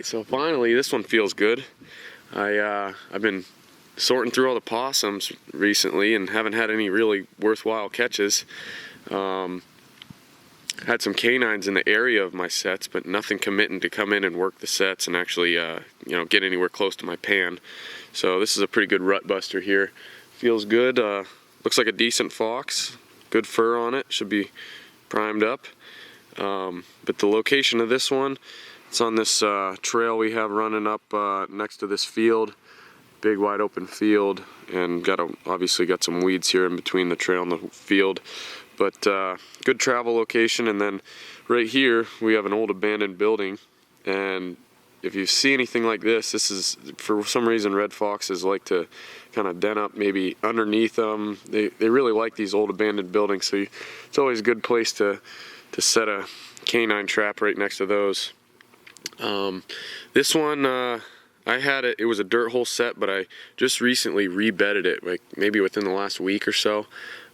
Alright, so finally this one feels good. I've been sorting through all the possums recently and haven't had any really worthwhile catches. Had some canines in the area of my sets, but nothing committing to come in and work the sets and actually get anywhere close to my pan. So this is a pretty good rut buster here. Feels good. Looks like a decent fox. Good fur on it. Should be primed up. But the location of this one, it's on this trail we have running up next to this field. Big wide open field, and obviously got some weeds here in between the trail and the field. But good travel location. And then right here we have an old abandoned building, and if you see anything like this is, for some reason, red foxes like to kind of den up maybe underneath them. They really like these old abandoned buildings, so it's always a good place to set a canine trap right next to those. This one, I had it was a dirt hole set, but I just recently rebedded it, like maybe within the last week or so.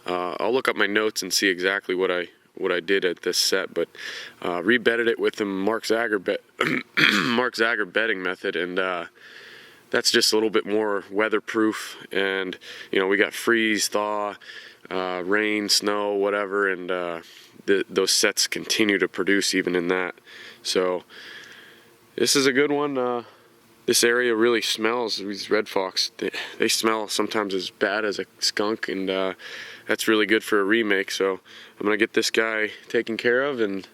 I'll look up my notes and see exactly what I did at this set, but rebedded it with the Mark Zagger bedding method, and that's just a little bit more weatherproof. And we got freeze, thaw, rain, snow, whatever, and those sets continue to produce even in that. So this is a good one. This area really smells. These red fox, they smell sometimes as bad as a skunk, and that's really good for a remake. So I'm gonna get this guy taken care of and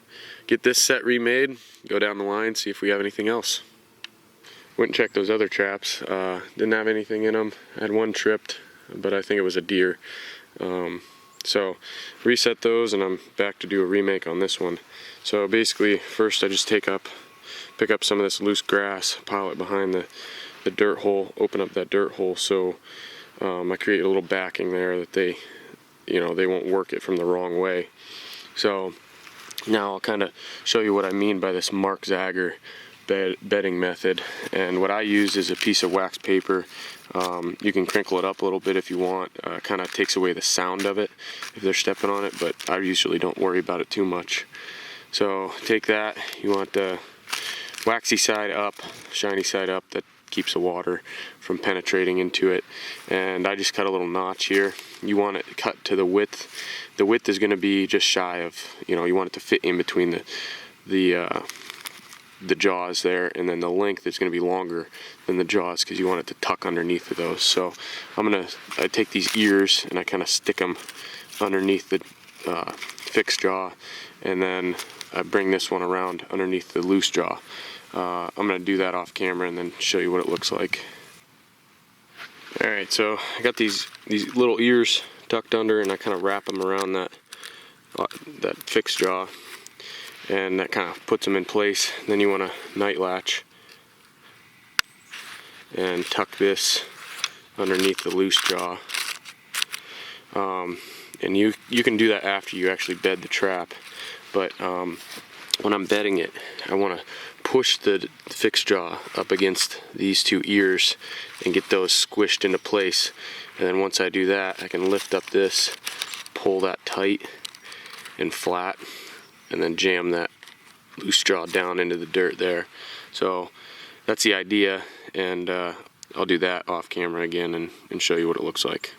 get this set remade, go down the line, see if we have anything else. Went and checked those other traps. Didn't have anything in them. I had one tripped, but I think it was a deer. So reset those, and I'm back to do a remake on this one. So basically, first I just pick up some of this loose grass, pile it behind the dirt hole, open up that dirt hole, so I create a little backing there that they won't work it from the wrong way. So now I'll kind of show you what I mean by this Mark Zagger bedding method. And what I use is a piece of wax paper. You can crinkle it up a little bit if you want. Kind of takes away the sound of it if they're stepping on it, but I usually don't worry about it too much. So take that, you want the waxy side up, shiny side up, that keeps the water from penetrating into it. And I just cut a little notch here. You want it cut to the width. The width is going to be just shy of, you want it to fit in between the jaws there, and then the length is going to be longer than the jaws because you want it to tuck underneath of those. So I take these ears and I kind of stick them underneath the fixed jaw, and then I bring this one around underneath the loose jaw. I'm going to do that off camera and then show you what it looks like. Alright, so I got these little ears tucked under, and I kind of wrap them around that fixed jaw, and that kind of puts them in place. Then you want to night latch and tuck this underneath the loose jaw. And you can do that after you actually bed the trap, but when I'm bedding it, I want to push the fixed jaw up against these two ears and get those squished into place. And then once I do that, I can lift up this, pull that tight and flat, and then jam that loose jaw down into the dirt there. So that's the idea, and I'll do that off camera again and show you what it looks like.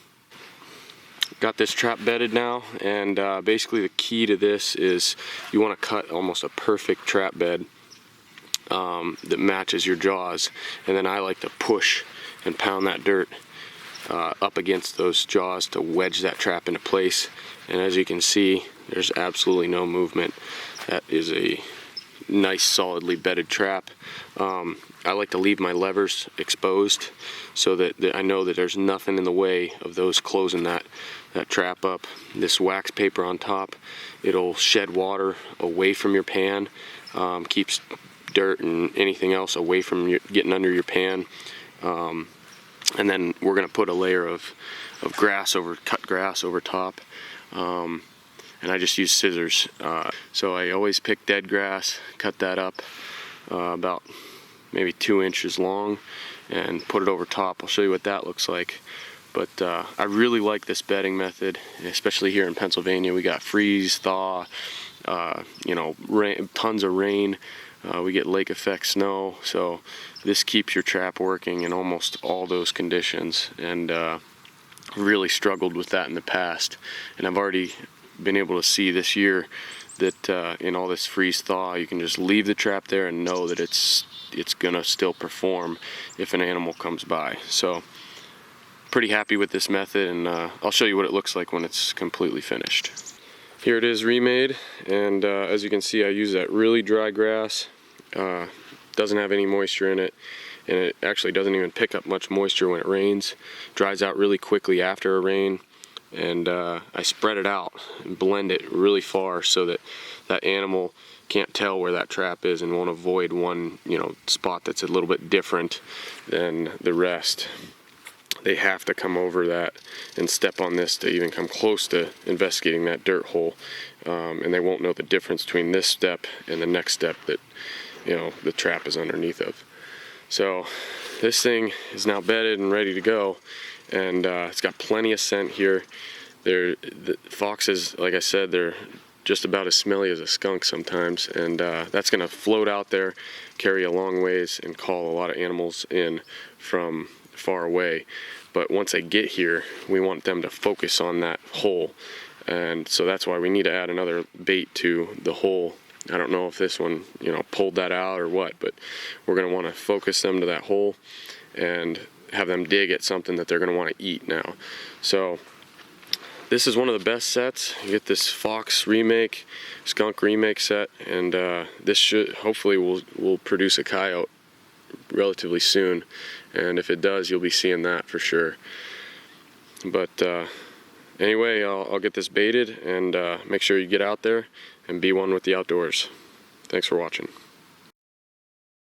Got this trap bedded now, and basically the key to this is you want to cut almost a perfect trap bed that matches your jaws, and then I like to push and pound that dirt up against those jaws to wedge that trap into place. And as you can see, there's absolutely no movement. That is a nice solidly bedded trap. I like to leave my levers exposed so that I know that there's nothing in the way of those closing that trap up. This wax paper on top, it'll shed water away from your pan, keeps dirt and anything else away from getting under your pan. And then we're going to put a layer of cut grass over top. And I just use scissors. So I always pick dead grass, cut that up about maybe 2 inches long, and put it over top. I'll show you what that looks like. But I really like this bedding method, especially here in Pennsylvania. We got freeze, thaw, rain, tons of rain. We get lake effect snow, so this keeps your trap working in almost all those conditions, and really struggled with that in the past. And I've already been able to see this year that in all this freeze thaw, you can just leave the trap there and know that it's gonna still perform if an animal comes by. So pretty happy with this method, and I'll show you what it looks like when it's completely finished. Here it is remade, and as you can see, I use that really dry grass. Doesn't have any moisture in it, and it actually doesn't even pick up much moisture when it rains. Dries out really quickly after a rain, and I spread it out and blend it really far so that that animal can't tell where that trap is and won't avoid one, you know, spot that's a little bit different than the rest. They have to come over that and step on this to even come close to investigating that dirt hole, and they won't know the difference between this step and the next step that, you know, the trap is underneath of. So this thing is now bedded and ready to go, and it's got plenty of scent here. The foxes, like I said, they're just about as smelly as a skunk sometimes, and that's going to float out there, carry a long ways, and call a lot of animals in from far away. But once they get here, we want them to focus on that hole, and so that's why we need to add another bait to the hole. I don't know if this one, you know, pulled that out or what, but we're going to want to focus them to that hole and have them dig at something that they're going to want to eat now. So this is one of the best sets. You get this fox remake, skunk remake set, and this should hopefully will produce a coyote relatively soon, and if it does, you'll be seeing that for sure. But anyway, I'll get this baited, and make sure you get out there and be one with the outdoors. Thanks for watching.